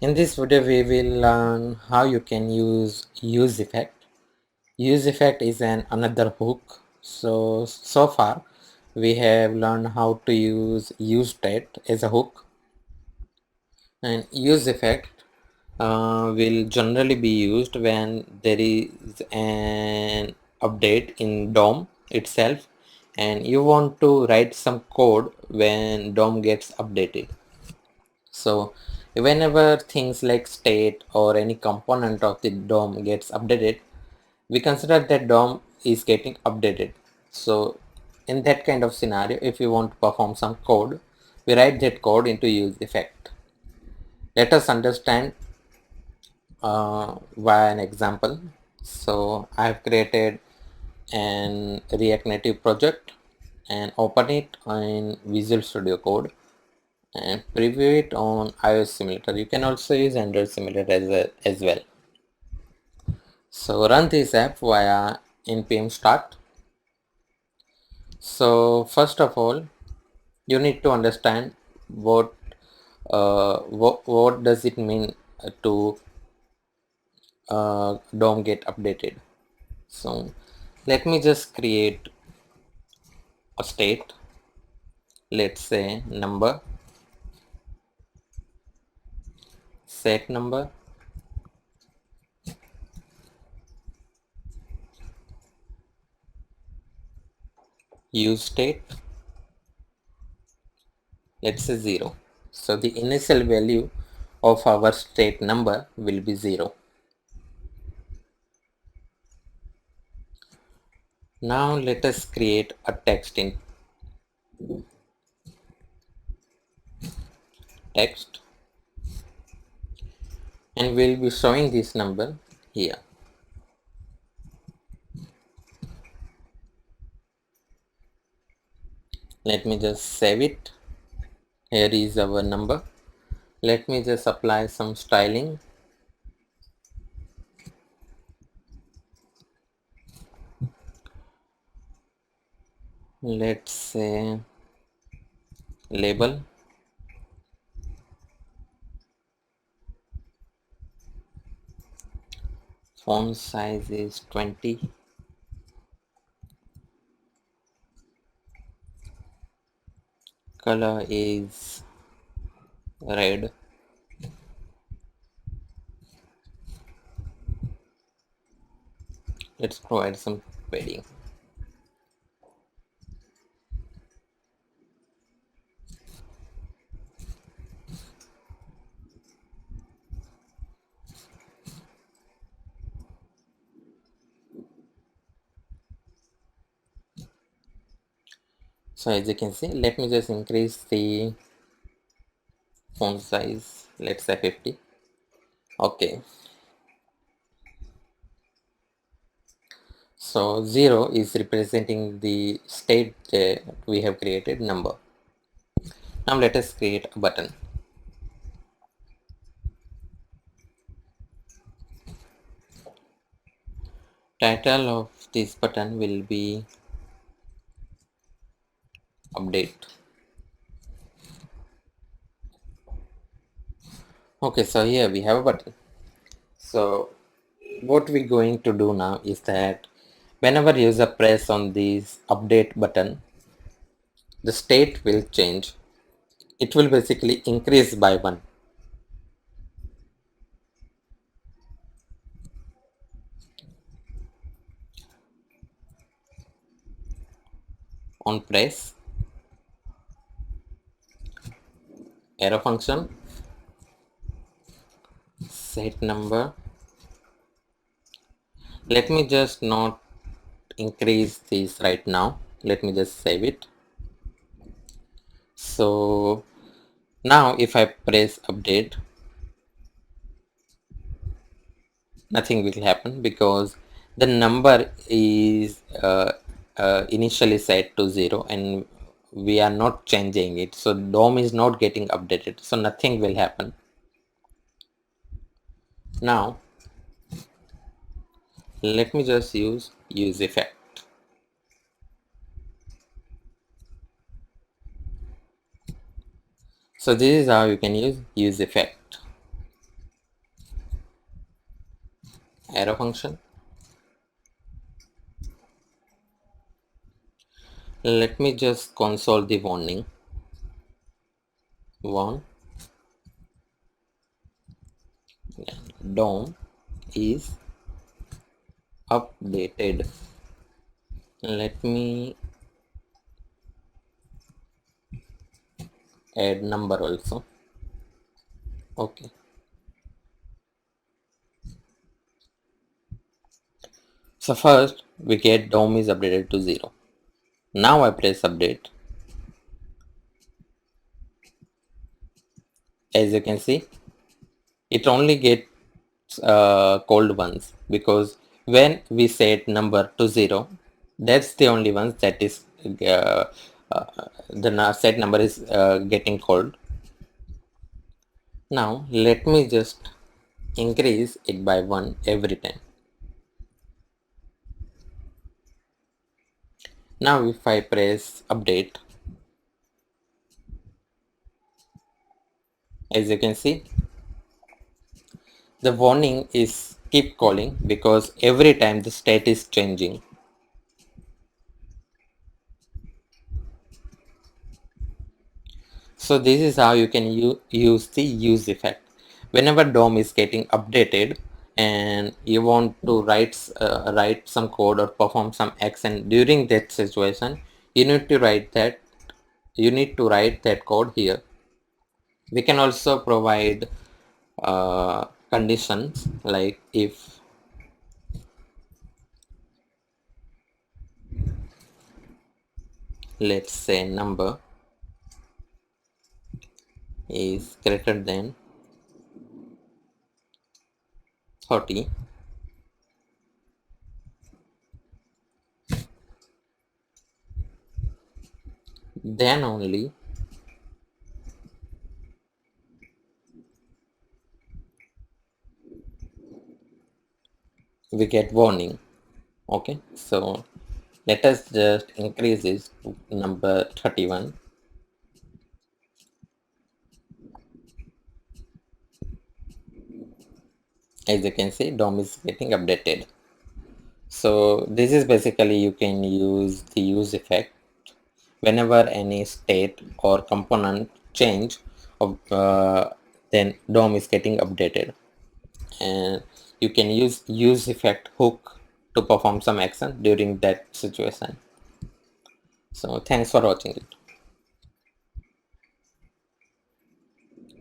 In this video we will learn how you can use effect. Use effect is another hook. So far we have learned how to use state as a hook, and use effect will generally be used when there is an update in DOM itself and you want to write some code when DOM gets updated. So whenever things like state or any component of the DOM gets updated, we consider that DOM is getting updated. So in that kind of scenario, if you want to perform some code, we write that code into use effect. Let us understand via an example. So I have created an React Native project and open it in Visual Studio Code and preview it on iOS simulator. You can also use Android simulator as well. So run this app via npm start. So first of all, you need to understand what does it mean to DOM get updated. So let me just create a state. Let's say number, set number, use state, let's say 0. So the initial value of our state number will be 0. Now let us create a text in text, and we'll be showing this number here. Let me just save it. Here is our number. Let me just apply some styling. Let's say label, font size is 20, color is red, let's provide some padding. So as you can see, let me just increase the font size, let's say 50. Okay, so 0 is representing the state that we have created, number. Now let us create a button. Title of this button will be update. Okay, so here we have a button. So what we're going to do now is that whenever user press on this update button, the state will change. It will basically increase by 1. On press, arrow function, set number. Let me just not increase this right now. Let me just save it. So now if I press update, nothing will happen because the number is initially set to 0 and we are not changing it. So DOM is not getting updated. So nothing will happen. Now let me just use effect. So this is how you can use effect. arrow function. Let me just console the warning. One, DOM is updated. Let me add number also. Okay. So first we get DOM is updated to 0. Now I press update. As you can see, it only gets called once, because when we set number to 0, that's the only ones that is uh, the set number is getting called. Now let me just increase it by 1 every time. Now if I press update, as you can see, the warning is keep calling because every time the state is changing. So this is how you can use the use effect. Whenever DOM is getting updated and you want to write some code or perform some action during that situation, you need to write that code here. We can also provide conditions, like if let's say number is greater than 30, then only we get warning. Okay, so let us just increase this to number 31. As you can see, DOM is getting updated. So this is basically you can use the use effect whenever any state or component change of then DOM is getting updated, and you can use effect hook to perform some action during that situation. So thanks for watching it.